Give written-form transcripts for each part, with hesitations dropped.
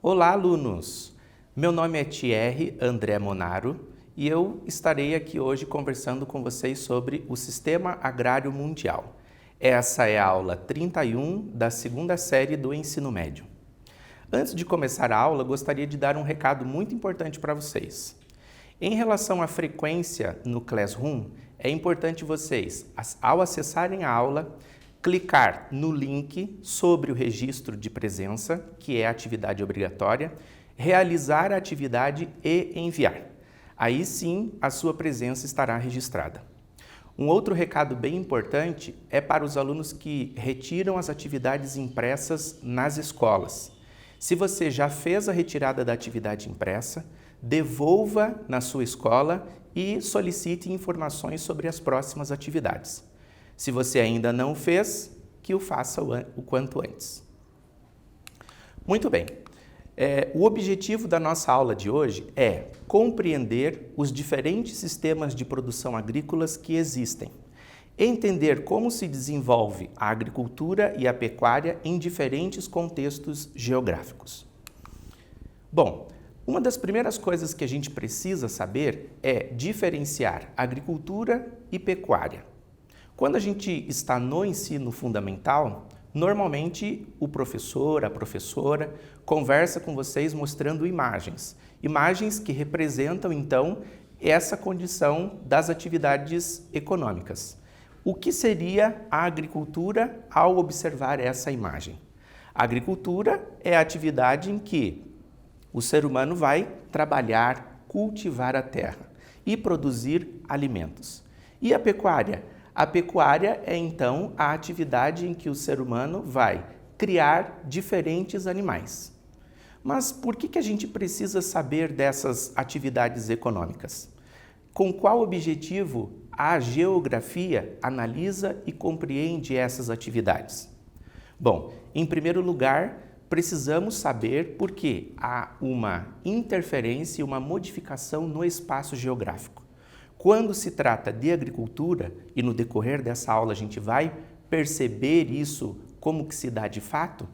Olá, alunos! Meu nome é Thierry André Monaro e eu estarei aqui hoje conversando com vocês sobre o Sistema Agrário Mundial. Essa é a aula 31 da segunda série do ensino médio. Antes de começar a aula, gostaria de dar um recado muito importante para vocês. Em relação à frequência no Classroom, é importante vocês, ao acessarem a aula, clicar no link sobre o registro de presença, que é a atividade obrigatória, realizar a atividade e enviar. Aí sim, a sua presença estará registrada. Um outro recado bem importante é para os alunos que retiram as atividades impressas nas escolas. Se você já fez a retirada da atividade impressa, devolva na sua escola e solicite informações sobre as próximas atividades. Se você ainda não fez, que o faça o quanto antes. Muito bem. O objetivo da nossa aula de hoje é compreender os diferentes sistemas de produção agrícolas que existem, entender como se desenvolve a agricultura e a pecuária em diferentes contextos geográficos. Bom, uma das primeiras coisas que a gente precisa saber é diferenciar agricultura e pecuária. Quando a gente está no ensino fundamental, normalmente o professor, a professora, conversa com vocês mostrando imagens. Imagens que representam, então, essa condição das atividades econômicas. O que seria a agricultura ao observar essa imagem? A agricultura é a atividade em que o ser humano vai trabalhar, cultivar a terra e produzir alimentos. E a pecuária? A pecuária é, então, a atividade em que o ser humano vai criar diferentes animais. Mas por que a gente precisa saber dessas atividades econômicas? Com qual objetivo a geografia analisa e compreende essas atividades? Bom, em primeiro lugar, precisamos saber por que há uma interferência e uma modificação no espaço geográfico. Quando se trata de agricultura, e no decorrer dessa aula a gente vai perceber isso como que se dá de fato,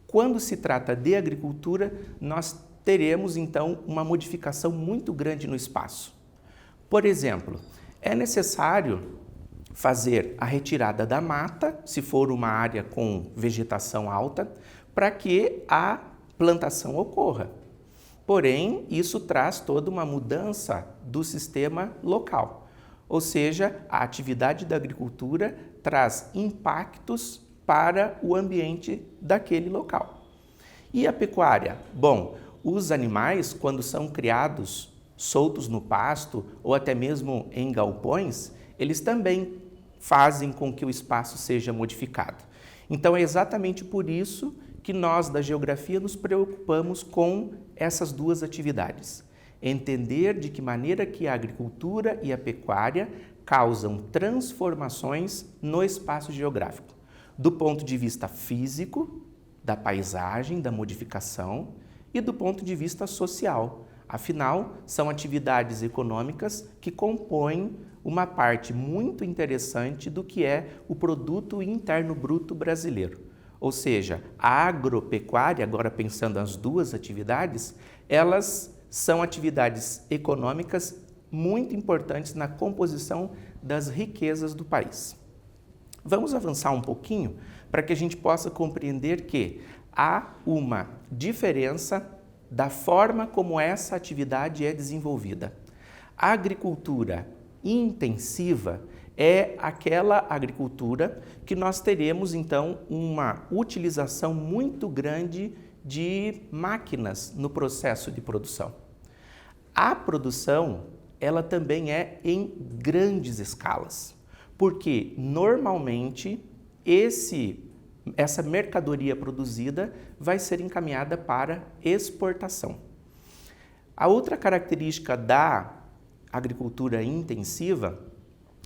quando se trata de agricultura, nós teremos então uma modificação muito grande no espaço. Por exemplo, é necessário fazer a retirada da mata, se for uma área com vegetação alta, para que a plantação ocorra. Porém, isso traz toda uma mudança do sistema local, ou seja, a atividade da agricultura traz impactos para o ambiente daquele local. E a pecuária? Bom, os animais, quando são criados soltos no pasto ou até mesmo em galpões, eles também fazem com que o espaço seja modificado. Então, é exatamente por isso que nós, da geografia, nos preocupamos com essas duas atividades. Entender de que maneira que a agricultura e a pecuária causam transformações no espaço geográfico, do ponto de vista físico, da paisagem, da modificação, e do ponto de vista social. Afinal, são atividades econômicas que compõem uma parte muito interessante do que é o produto interno bruto brasileiro. Ou seja, a agropecuária, agora pensando as duas atividades, elas são atividades econômicas muito importantes na composição das riquezas do país. Vamos avançar um pouquinho para que a gente possa compreender que há uma diferença da forma como essa atividade é desenvolvida. A agricultura intensiva é aquela agricultura que nós teremos, então, uma utilização muito grande de máquinas no processo de produção. A produção, ela também é em grandes escalas, porque normalmente essa mercadoria produzida vai ser encaminhada para exportação. A outra característica da agricultura intensiva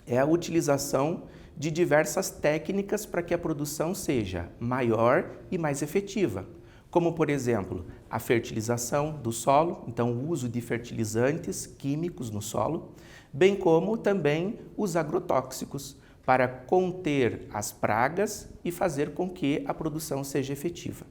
é a utilização de diversas técnicas para que a produção seja maior e mais efetiva, como, por exemplo, a fertilização do solo, então o uso de fertilizantes químicos no solo, bem como também os agrotóxicos, para conter as pragas e fazer com que a produção seja efetiva.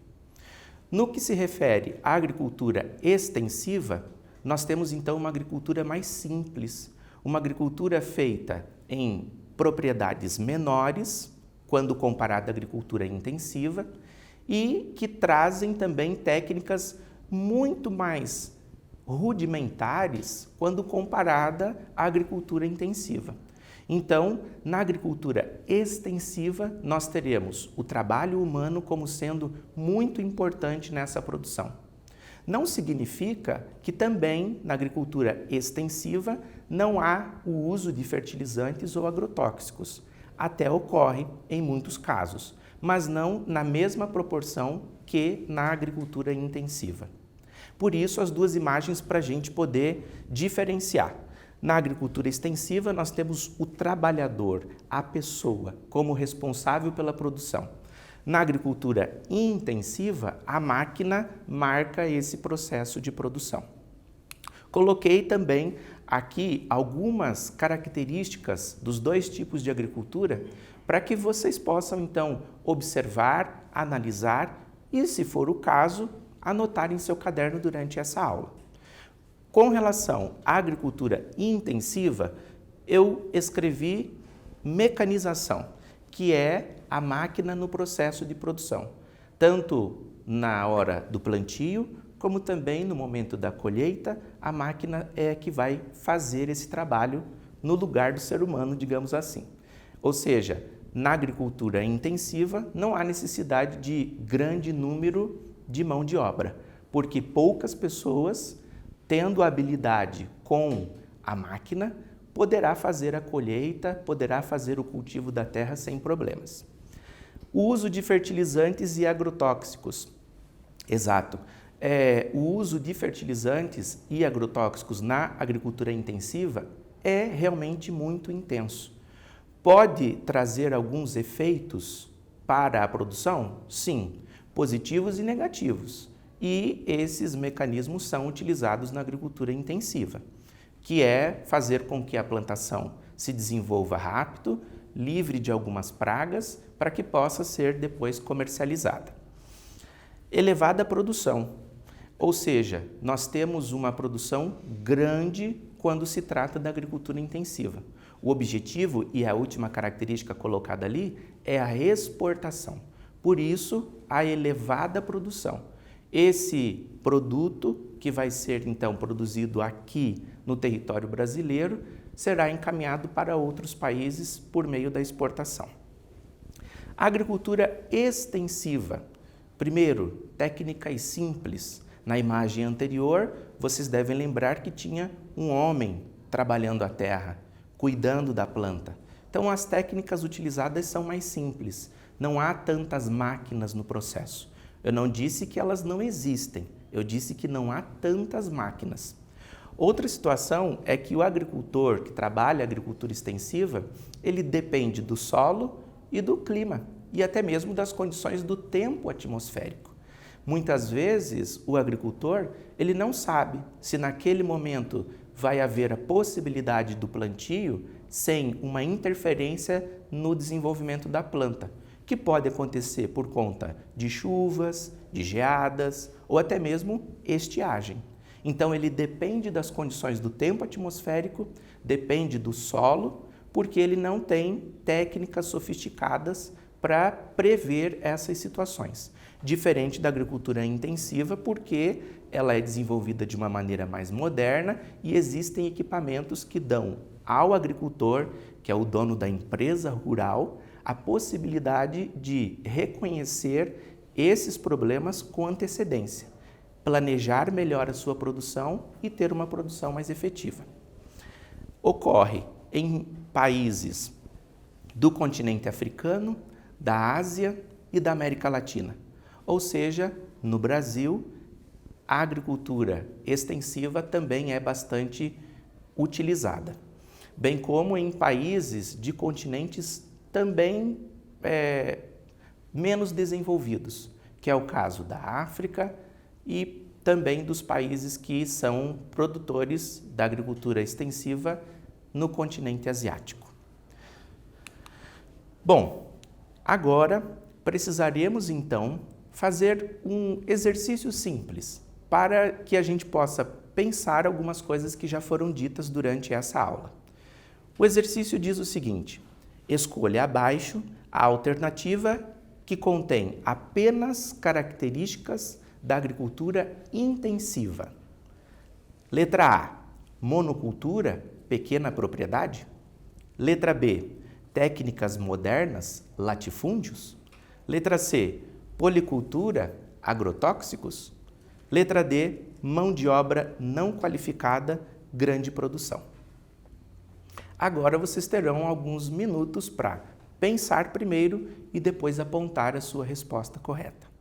No que se refere à agricultura extensiva, nós temos então uma agricultura mais simples, uma agricultura feita em propriedades menores, quando comparada à agricultura intensiva, e que trazem também técnicas muito mais rudimentares quando comparada à agricultura intensiva. Então, na agricultura extensiva, nós teremos o trabalho humano como sendo muito importante nessa produção. Não significa que também na agricultura extensiva não há o uso de fertilizantes ou agrotóxicos. Até ocorre em muitos casos, mas não na mesma proporção que na agricultura intensiva. Por isso, as duas imagens para a gente poder diferenciar. Na agricultura extensiva, nós temos o trabalhador, a pessoa, como responsável pela produção. Na agricultura intensiva, a máquina marca esse processo de produção. Coloquei também aqui algumas características dos dois tipos de agricultura para que vocês possam, então, observar, analisar e, se for o caso, anotar em seu caderno durante essa aula. Com relação à agricultura intensiva, eu escrevi mecanização, que é a máquina no processo de produção, tanto na hora do plantio, como também no momento da colheita, a máquina é que vai fazer esse trabalho no lugar do ser humano, digamos assim. Ou seja, na agricultura intensiva não há necessidade de grande número de mão de obra, porque poucas pessoas, tendo habilidade com a máquina, poderá fazer a colheita, poderá fazer o cultivo da terra sem problemas. O uso de fertilizantes e agrotóxicos. Exato. O uso de fertilizantes e agrotóxicos na agricultura intensiva é realmente muito intenso. Pode trazer alguns efeitos para a produção? Sim, positivos e negativos. E esses mecanismos são utilizados na agricultura intensiva, que é fazer com que a plantação se desenvolva rápido, livre de algumas pragas, para que possa ser depois comercializada. Elevada produção, ou seja, nós temos uma produção grande quando se trata da agricultura intensiva. O objetivo e a última característica colocada ali é a exportação. Por isso, a elevada produção. Esse produto, que vai ser então produzido aqui no território brasileiro, será encaminhado para outros países por meio da exportação. Agricultura extensiva. Primeiro, técnicas simples. Na imagem anterior, vocês devem lembrar que tinha um homem trabalhando a terra, cuidando da planta. Então, as técnicas utilizadas são mais simples. Não há tantas máquinas no processo. Eu não disse que elas não existem, eu disse que não há tantas máquinas. Outra situação é que o agricultor que trabalha a agricultura extensiva, ele depende do solo e do clima, e até mesmo das condições do tempo atmosférico. Muitas vezes, o agricultor, ele não sabe se naquele momento vai haver a possibilidade do plantio sem uma interferência no desenvolvimento da planta, que pode acontecer por conta de chuvas, de geadas ou até mesmo estiagem. Então, ele depende das condições do tempo atmosférico, depende do solo, porque ele não tem técnicas sofisticadas para prever essas situações. Diferente da agricultura intensiva, porque ela é desenvolvida de uma maneira mais moderna e existem equipamentos que dão ao agricultor, que é o dono da empresa rural, a possibilidade de reconhecer esses problemas com antecedência, planejar melhor a sua produção e ter uma produção mais efetiva. Ocorre em países do continente africano, da Ásia e da América Latina. Ou seja, no Brasil, a agricultura extensiva também é bastante utilizada, bem como em países de continentes também menos desenvolvidos, que é o caso da África e também dos países que são produtores da agricultura extensiva no continente asiático. Bom, agora precisaremos então fazer um exercício simples para que a gente possa pensar algumas coisas que já foram ditas durante essa aula. O exercício diz o seguinte: escolha abaixo a alternativa que contém apenas características da agricultura intensiva. Letra A, monocultura, pequena propriedade. Letra B, técnicas modernas, latifúndios. Letra C, policultura, agrotóxicos. Letra D, mão de obra não qualificada, grande produção. Agora vocês terão alguns minutos para pensar primeiro e depois apontar a sua resposta correta.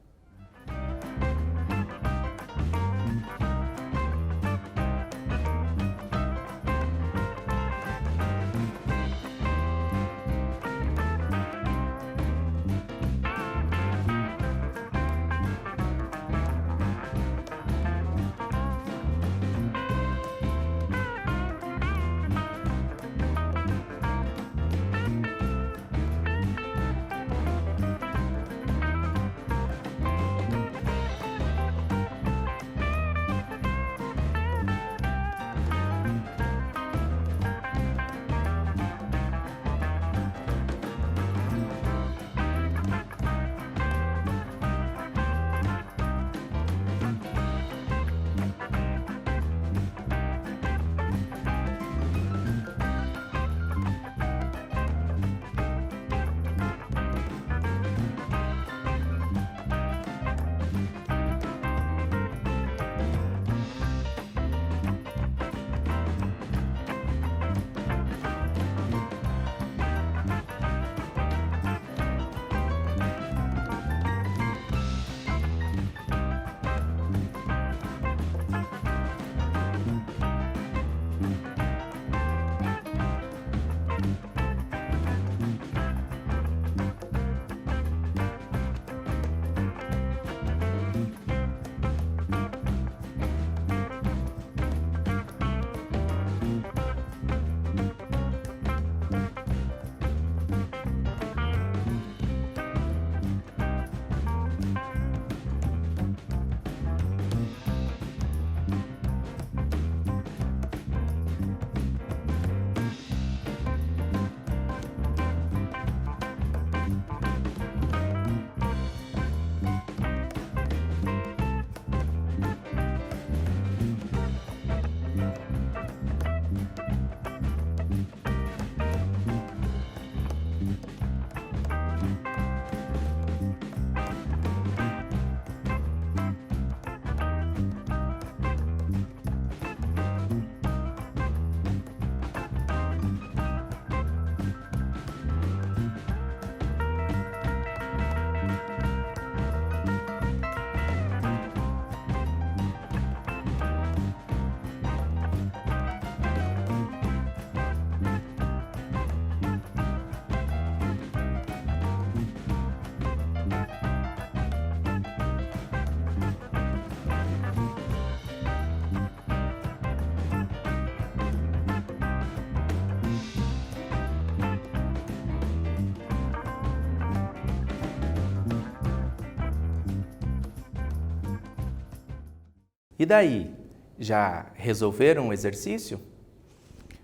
E daí, já resolveram o exercício?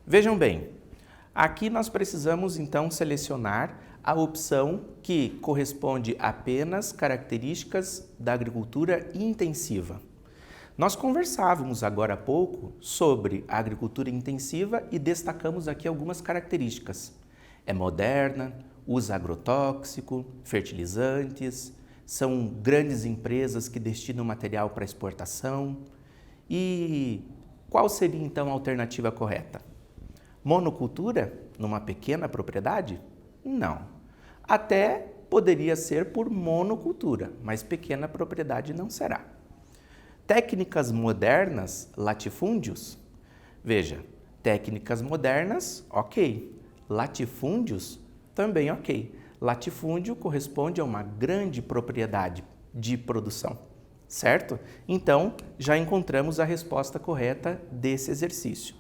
Vejam bem, aqui nós precisamos então selecionar a opção que corresponde apenas características da agricultura intensiva. Nós conversávamos agora há pouco sobre a agricultura intensiva e destacamos aqui algumas características. É moderna, usa agrotóxico, fertilizantes, são grandes empresas que destinam material para exportação. E qual seria então a alternativa correta? Monocultura numa pequena propriedade? Não. Até poderia ser por monocultura, mas pequena propriedade não será. Técnicas modernas, latifúndios? Veja, técnicas modernas, ok. Latifúndios, também ok. Latifúndio corresponde a uma grande propriedade de produção, certo? Então, já encontramos a resposta correta desse exercício.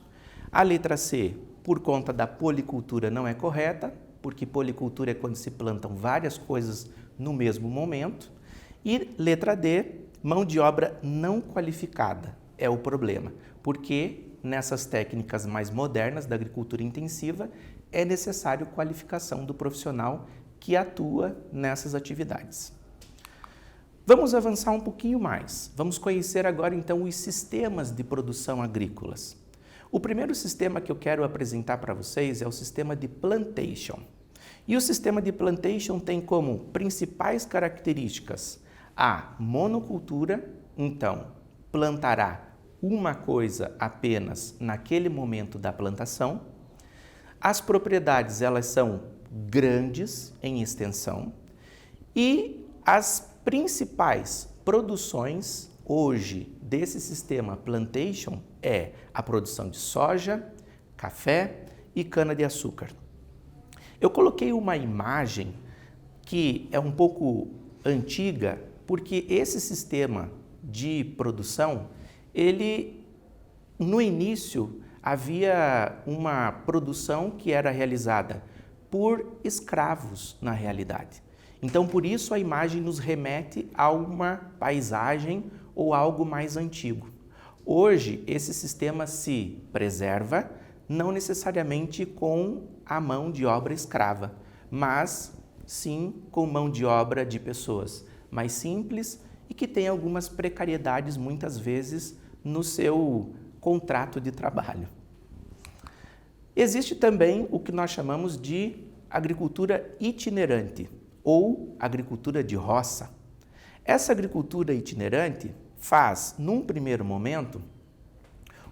A letra C, por conta da policultura não é correta, porque policultura é quando se plantam várias coisas no mesmo momento. E letra D, mão de obra não qualificada é o problema, porque nessas técnicas mais modernas da agricultura intensiva é necessário qualificação do profissional que atua nessas atividades. Vamos avançar um pouquinho mais. Vamos conhecer agora então os sistemas de produção agrícolas. O primeiro sistema que eu quero apresentar para vocês é o sistema de plantation. E o sistema de plantation tem como principais características a monocultura, então plantará uma coisa apenas naquele momento da plantação. As propriedades elas são grandes em extensão e as principais produções hoje desse sistema plantation é a produção de soja, café e cana-de-açúcar. Eu coloquei uma imagem que é um pouco antiga, porque esse sistema de produção, ele no início havia uma produção que era realizada por escravos na realidade. Então, por isso a imagem nos remete a uma paisagem ou algo mais antigo. Hoje, esse sistema se preserva, não necessariamente com a mão de obra escrava, mas sim com mão de obra de pessoas mais simples e que tem algumas precariedades muitas vezes no seu contrato de trabalho. Existe também o que nós chamamos de agricultura itinerante ou agricultura de roça. Essa agricultura itinerante faz, num primeiro momento,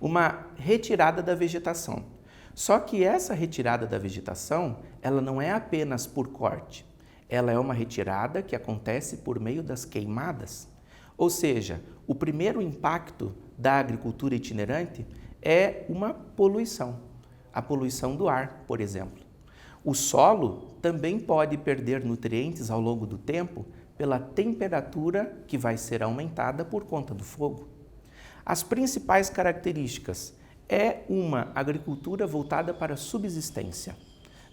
uma retirada da vegetação. Só que essa retirada da vegetação, ela não é apenas por corte, ela é uma retirada que acontece por meio das queimadas. Ou seja, o primeiro impacto da agricultura itinerante é uma poluição, a poluição do ar, por exemplo. O solo também pode perder nutrientes ao longo do tempo pela temperatura que vai ser aumentada por conta do fogo. As principais características é uma agricultura voltada para a subsistência.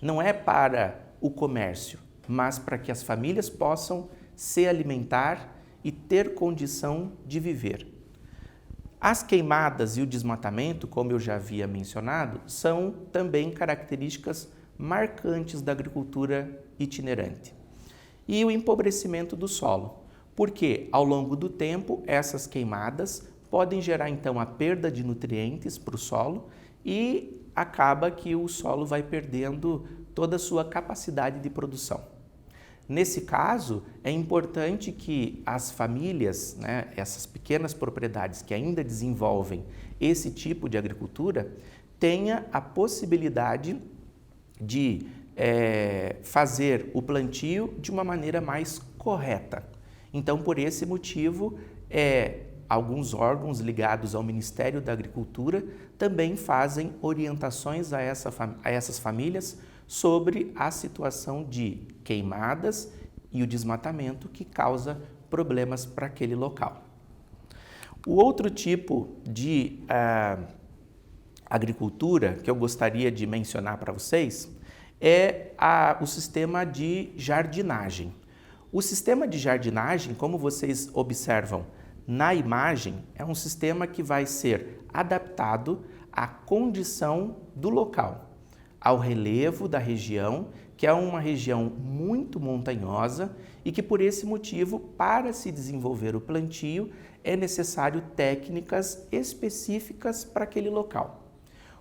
Não é para o comércio, mas para que as famílias possam se alimentar e ter condição de viver. As queimadas e o desmatamento, como eu já havia mencionado, são também características marcantes da agricultura itinerante. E o empobrecimento do solo, porque ao longo do tempo essas queimadas podem gerar então a perda de nutrientes para o solo e acaba que o solo vai perdendo toda a sua capacidade de produção. Nesse caso, é importante que as famílias, essas pequenas propriedades que ainda desenvolvem esse tipo de agricultura, tenha a possibilidade de fazer o plantio de uma maneira mais correta. Então, por esse motivo, alguns órgãos ligados ao Ministério da Agricultura também fazem orientações a essas famílias sobre a situação de queimadas e o desmatamento que causa problemas para aquele local. O outro tipo de agricultura que eu gostaria de mencionar para vocês é o sistema de jardinagem. O sistema de jardinagem, como vocês observam na imagem, é um sistema que vai ser adaptado à condição do local, ao relevo da região, que é uma região muito montanhosa e que por esse motivo, para se desenvolver o plantio, é necessário técnicas específicas para aquele local.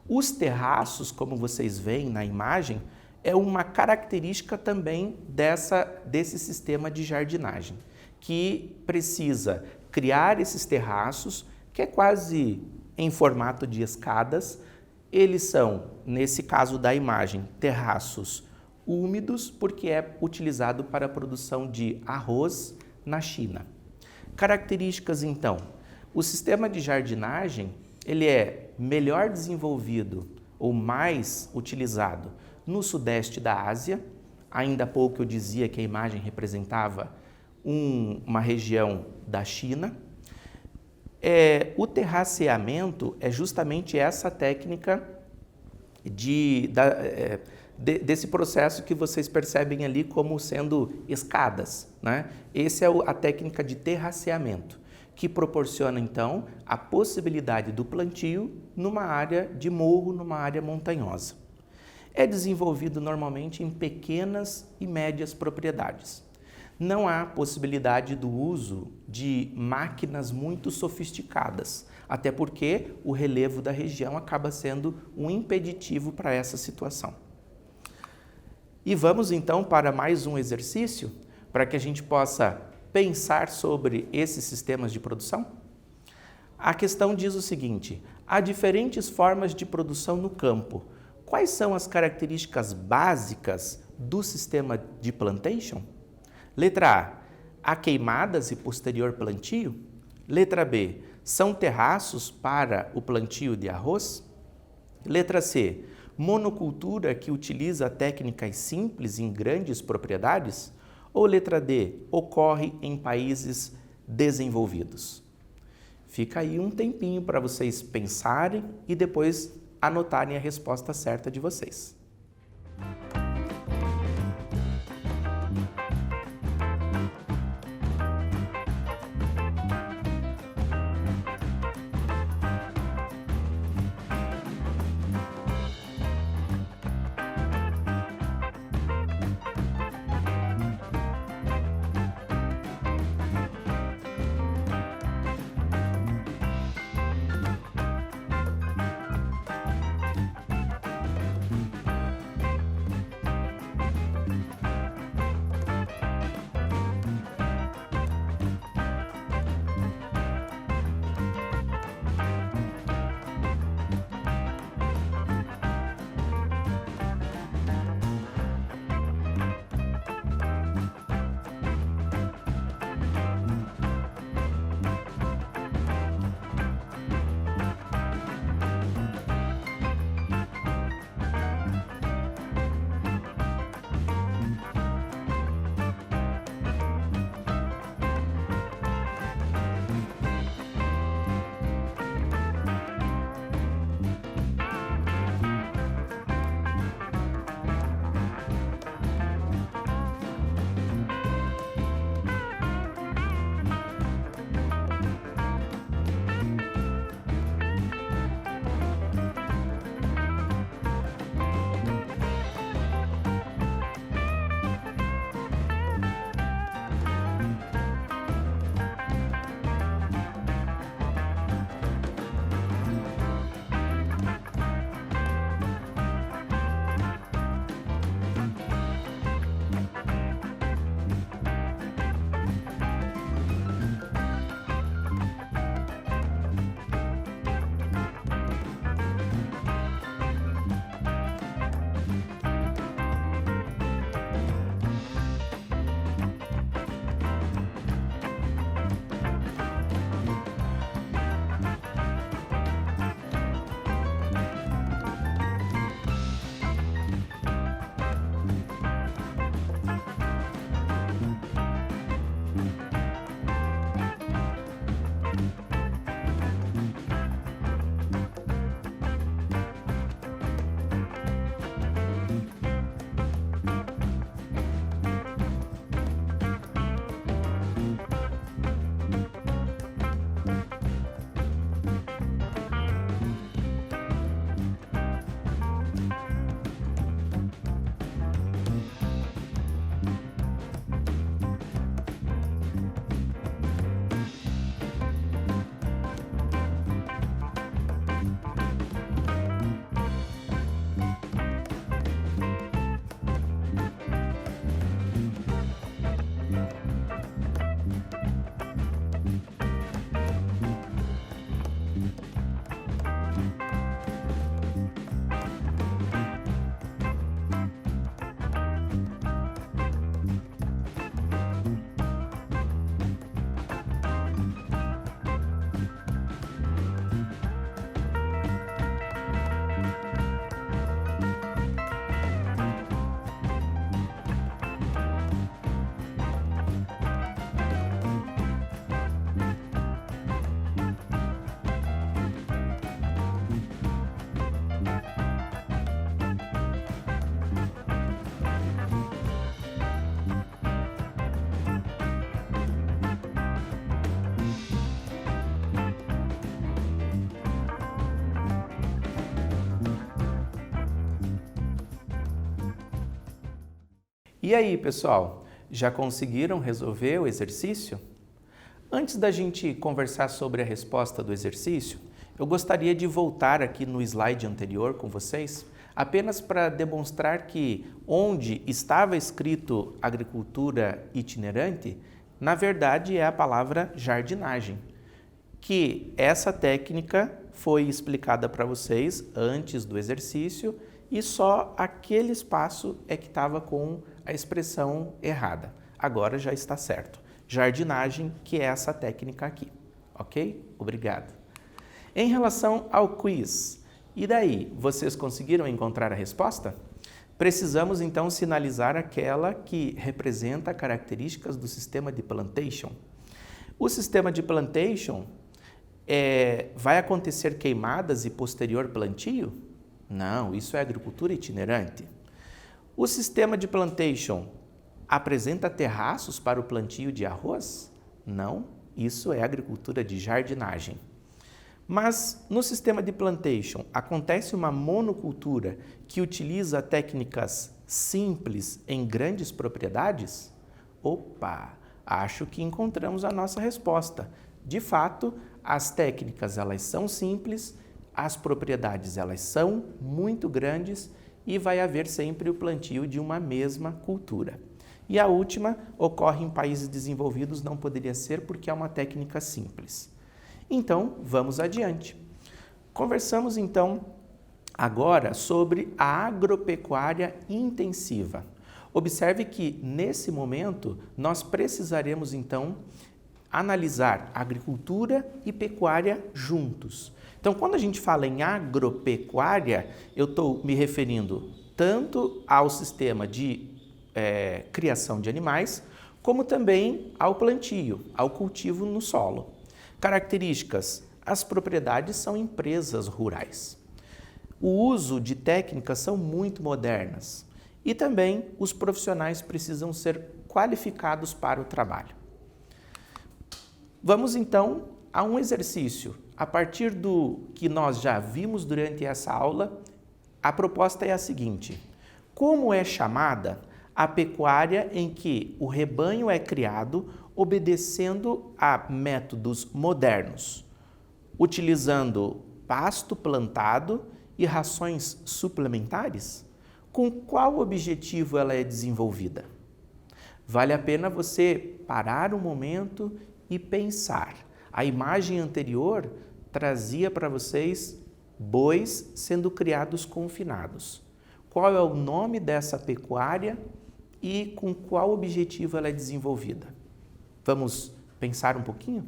Os terraços, como vocês veem na imagem, é uma característica também desse sistema de jardinagem, que precisa criar esses terraços, que é quase em formato de escadas. Eles são, nesse caso da imagem, terraços úmidos, porque é utilizado para a produção de arroz na China. Características, então: o sistema de jardinagem ele é melhor desenvolvido ou mais utilizado no sudeste da Ásia. Ainda há pouco eu dizia que a imagem representava uma região da China. O terraceamento é justamente essa técnica desse processo que vocês percebem ali como sendo escadas, né? Essa é a técnica de terraceamento, que proporciona então a possibilidade do plantio numa área de morro, numa área montanhosa. É desenvolvido normalmente em pequenas e médias propriedades. Não há possibilidade do uso de máquinas muito sofisticadas, até porque o relevo da região acaba sendo um impeditivo para essa situação. E vamos então para mais um exercício para que a gente possa pensar sobre esses sistemas de produção? A questão diz o seguinte: há diferentes formas de produção no campo. Quais são as características básicas do sistema de plantation? Letra A, há queimadas e posterior plantio? Letra B, são terraços para o plantio de arroz? Letra C, monocultura que utiliza técnicas simples em grandes propriedades? Ou letra D, ocorre em países desenvolvidos? Fica aí um tempinho para vocês pensarem e depois anotarem a resposta certa de vocês. E aí, pessoal, já conseguiram resolver o exercício? Antes da gente conversar sobre a resposta do exercício, eu gostaria de voltar aqui no slide anterior com vocês, apenas para demonstrar que onde estava escrito agricultura itinerante, na verdade é a palavra jardinagem, que essa técnica foi explicada para vocês antes do exercício e só aquele espaço é que estava com a expressão errada. Agora já está certo. Jardinagem, que é essa técnica aqui. Ok? Obrigado. Em relação ao quiz, e daí, vocês conseguiram encontrar a resposta? Precisamos então sinalizar aquela que representa características do sistema de plantation. O sistema de plantation vai acontecer queimadas e posterior plantio? Não, isso é agricultura itinerante. O sistema de plantation apresenta terraços para o plantio de arroz? Não, isso é agricultura de jardinagem. Mas no sistema de plantation acontece uma monocultura que utiliza técnicas simples em grandes propriedades? Opa, acho que encontramos a nossa resposta. De fato, as técnicas elas são simples, as propriedades elas são muito grandes e vai haver sempre o plantio de uma mesma cultura. E a última ocorre em países desenvolvidos, não poderia ser porque é uma técnica simples. Então, vamos adiante. Conversamos então agora sobre a agropecuária intensiva. Observe que nesse momento nós precisaremos então analisar agricultura e pecuária juntos. Então, quando a gente fala em agropecuária, eu estou me referindo tanto ao sistema de criação de animais, como também ao plantio, ao cultivo no solo. Características: as propriedades são empresas rurais. O uso de técnicas são muito modernas e também os profissionais precisam ser qualificados para o trabalho. Vamos então a um exercício. A partir do que nós já vimos durante essa aula, a proposta é a seguinte: como é chamada a pecuária em que o rebanho é criado obedecendo a métodos modernos, utilizando pasto plantado e rações suplementares? Com qual objetivo ela é desenvolvida? Vale a pena você parar um momento e pensar. A imagem anterior trazia para vocês bois sendo criados confinados. Qual é o nome dessa pecuária e com qual objetivo ela é desenvolvida? Vamos pensar um pouquinho?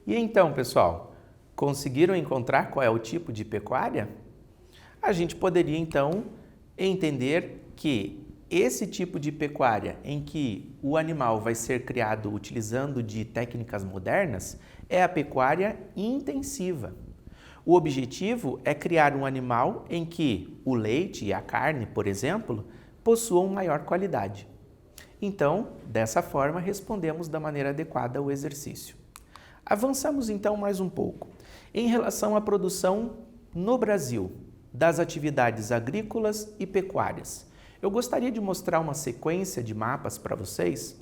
E então, pessoal, conseguiram encontrar qual é o tipo de pecuária? A gente poderia então entender que esse tipo de pecuária em que o animal vai ser criado utilizando de técnicas modernas é a pecuária intensiva. O objetivo é criar um animal em que o leite e a carne, por exemplo, possuam maior qualidade. Então, dessa forma, respondemos da maneira adequada ao exercício. Avançamos então mais um pouco. Em relação à produção no Brasil, das atividades agrícolas e pecuárias, eu gostaria de mostrar uma sequência de mapas para vocês,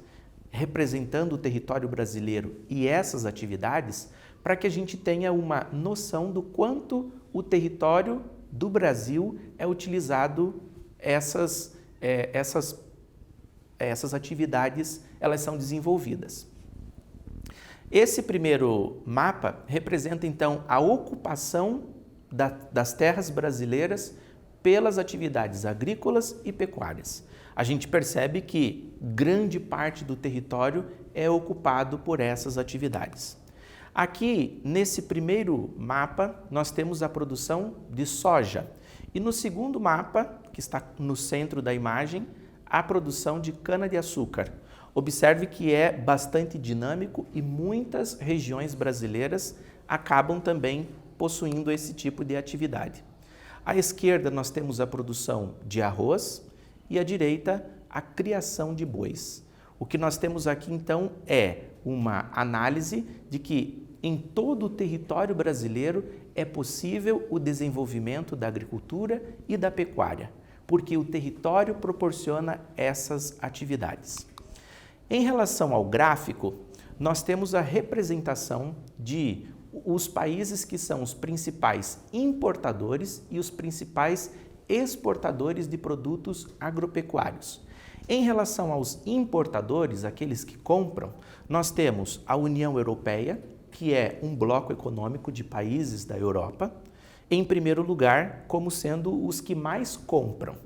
representando o território brasileiro e essas atividades, para que a gente tenha uma noção do quanto o território do Brasil é utilizado, essas atividades, elas são desenvolvidas. Esse primeiro mapa representa então a ocupação das terras brasileiras pelas atividades agrícolas e pecuárias. A gente percebe que grande parte do território é ocupado por essas atividades. Aqui, nesse primeiro mapa, nós temos a produção de soja. E no segundo mapa, que está no centro da imagem, a produção de cana-de-açúcar. Observe que é bastante dinâmico e muitas regiões brasileiras acabam também possuindo esse tipo de atividade. À esquerda nós temos a produção de arroz e à direita a criação de bois. O que nós temos aqui então é uma análise de que em todo o território brasileiro é possível o desenvolvimento da agricultura e da pecuária, porque o território proporciona essas atividades. Em relação ao gráfico, nós temos a representação de os países que são os principais importadores e os principais exportadores de produtos agropecuários. Em relação aos importadores, aqueles que compram, nós temos a União Europeia, que é um bloco econômico de países da Europa, em primeiro lugar, como sendo os que mais compram,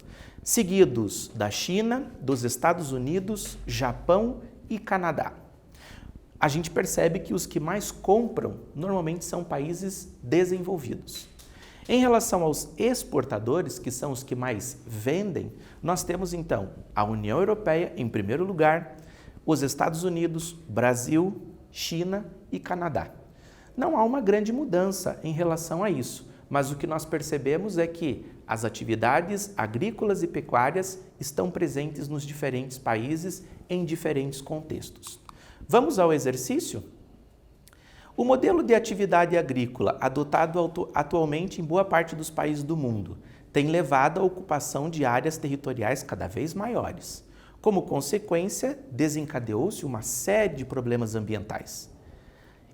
seguidos da China, dos Estados Unidos, Japão e Canadá. A gente percebe que os que mais compram normalmente são países desenvolvidos. Em relação aos exportadores, que são os que mais vendem, nós temos então a União Europeia em primeiro lugar, os Estados Unidos, Brasil, China e Canadá. Não há uma grande mudança em relação a isso, mas o que nós percebemos é que as atividades agrícolas e pecuárias estão presentes nos diferentes países em diferentes contextos. Vamos ao exercício? O modelo de atividade agrícola adotado atualmente em boa parte dos países do mundo tem levado à ocupação de áreas territoriais cada vez maiores. Como consequência, desencadeou-se uma série de problemas ambientais.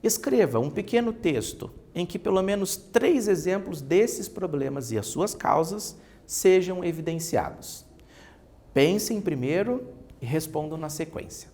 Escreva um pequeno texto em que pelo menos 3 exemplos desses problemas e as suas causas sejam evidenciados. Pensem primeiro e respondam na sequência.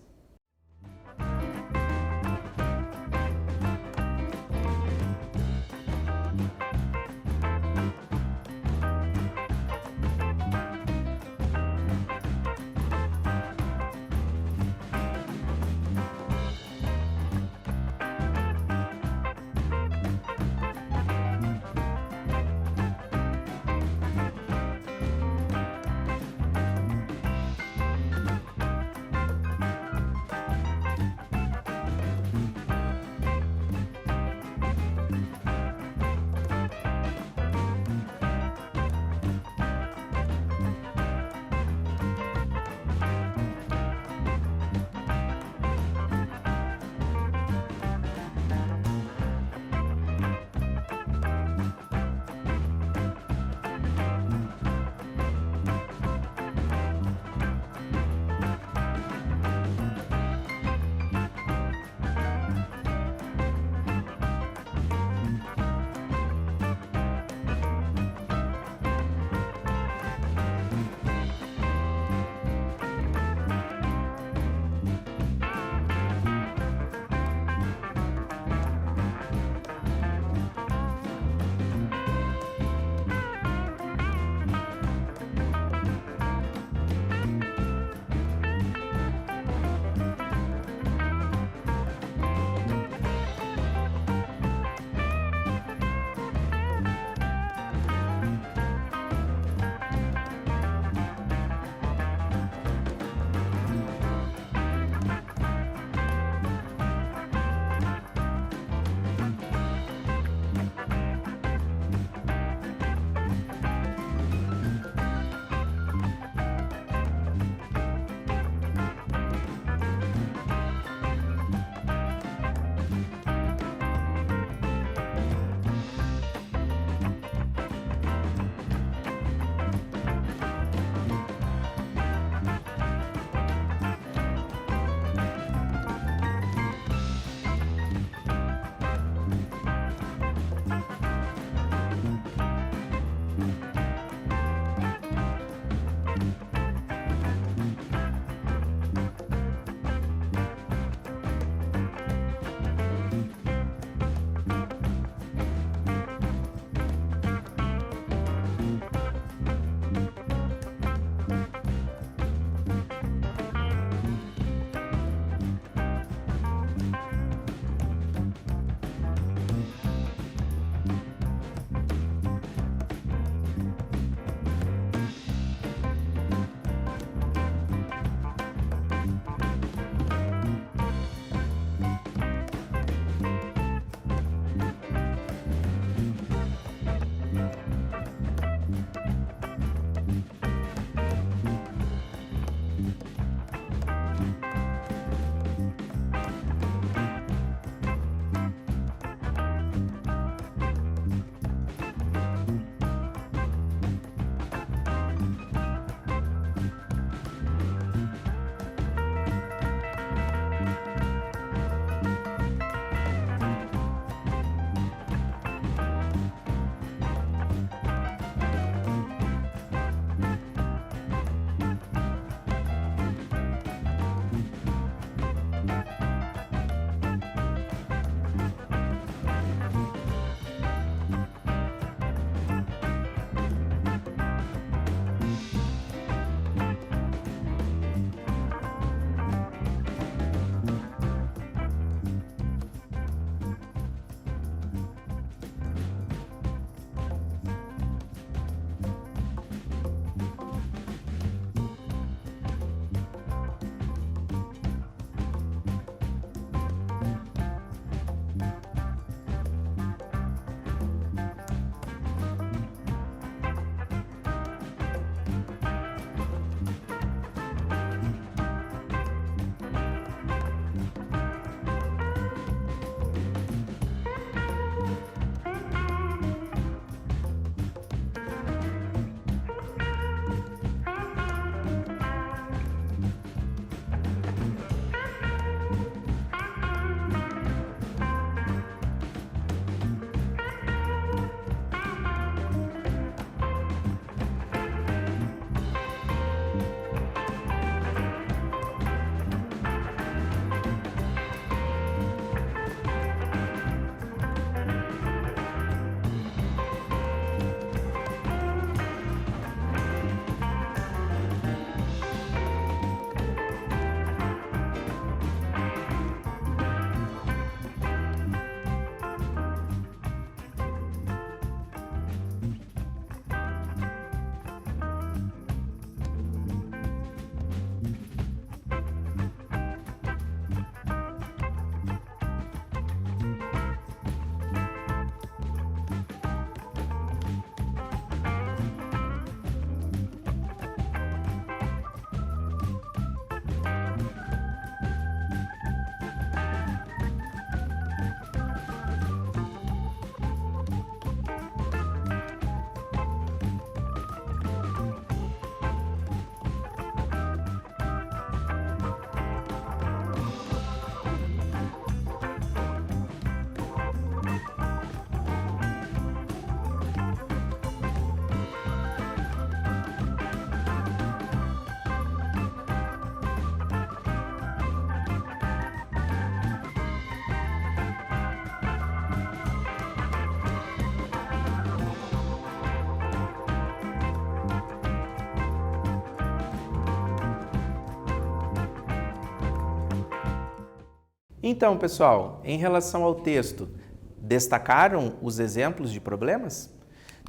Então, pessoal, em relação ao texto, destacaram os exemplos de problemas?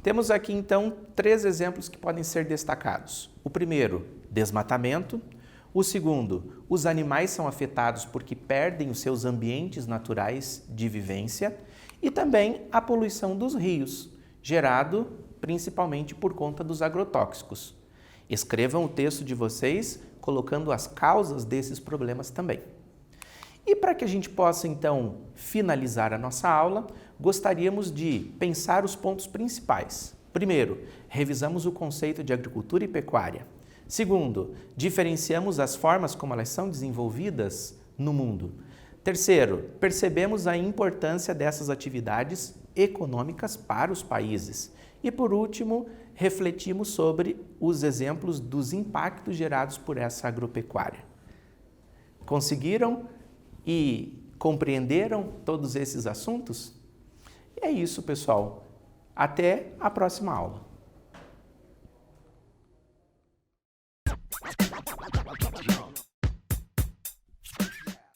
Temos aqui, então, 3 exemplos que podem ser destacados. O primeiro, desmatamento. O segundo, os animais são afetados porque perdem os seus ambientes naturais de vivência. E também a poluição dos rios, gerado principalmente por conta dos agrotóxicos. Escrevam o texto de vocês colocando as causas desses problemas também. E para que a gente possa, então, finalizar a nossa aula, gostaríamos de pensar os pontos principais. Primeiro, revisamos o conceito de agricultura e pecuária. Segundo, diferenciamos as formas como elas são desenvolvidas no mundo. Terceiro, percebemos a importância dessas atividades econômicas para os países. E por último, refletimos sobre os exemplos dos impactos gerados por essa agropecuária. Conseguiram e compreenderam todos esses assuntos? É isso, pessoal. Até a próxima aula.